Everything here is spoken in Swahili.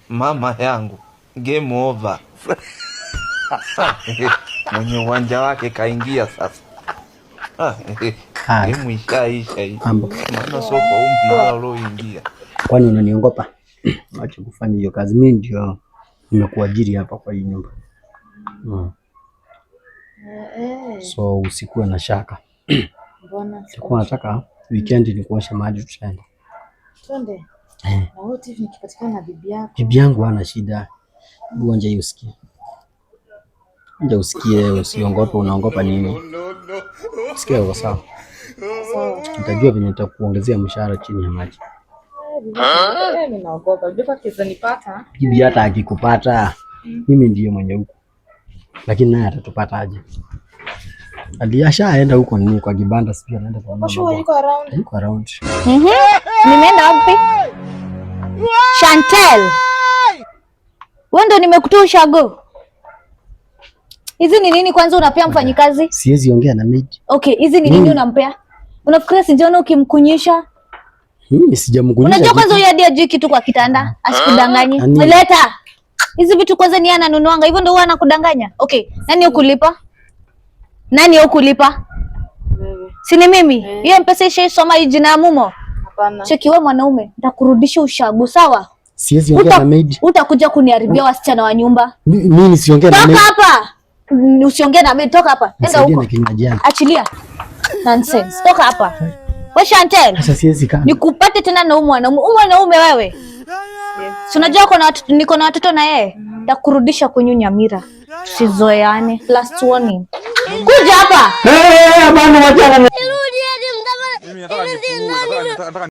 Mama yangu, game over. Mwenye uwanja wake kaingia sasa. Game ishaisha hii. Maana soko huu mnala ulioingia. Kwani unaniongopa? Acha kufanya hiyo kazi, mimi ndio nimekuajiri hapa kwa hii nyumba. So usikuwe na shaka. Mbona? Sikuwa nataka weekend ni kuosha mahali tutaenda. Twende. Na wote hivi nikipatikana na bibi yako. Bibi yangu hana shida. Uonje hiyo usikie. Nje usikie, usiongope. Unaongopa nini? Sikia uko sawa. Sawa. Nitajua venye nitakuongezea mshahara chini ya maji. Mimi naogopa. Bibi akiweza nipata. Bibi hata akikupata, mimi ndiye mwenye huko. Lakini naye atatupata aje? Aliashaenda huko nini kwa kibanda, sio anaenda kwa mama. Sure, yuko around. Yuko around. Nimeenda wapi? Chantel. Wewe ndo nimekutoa ushago. Hizi ni nini kwanza unapea mfanyikazi? Siwezi ongea na maid. Okay, hizi ni nini unampea? Unafikiria sijaona ukimkunyisha? Mimi sijamkunyisha. Unajua kwanza huyu hadi ajui kitu kwa kitanda, asikudanganye. Leta. Hizi vitu kwanza ni ananunuanga, hivyo ndio huwa anakudanganya. Okay, nani ukulipa? Nani ukulipa? Wewe. Si ni mimi? Hiyo M-Pesa ishaisoma hii jina ya mumo. Hapana. Cheki wewe mwanaume, nitakurudisha ushago, sawa? Siwezi ongea na maid. Utakuja kuniharibia wasichana wa nyumba. Mimi siongea na maid. Toka hapa. Usiongee na maid, toka hapa. Enda huko. Achilia. Nonsense. Toka hapa. Wewe Chantel. Sasa siwezi kaa. Nikupate tena na mwanaume wewe. Si unajua niko na watoto na yeye. Nitakurudisha kwenye Nyamira. Tusizoeane. Last warning. Kuja hapa. Bwana wajana. Irudi hadi mkama. Mimi nataka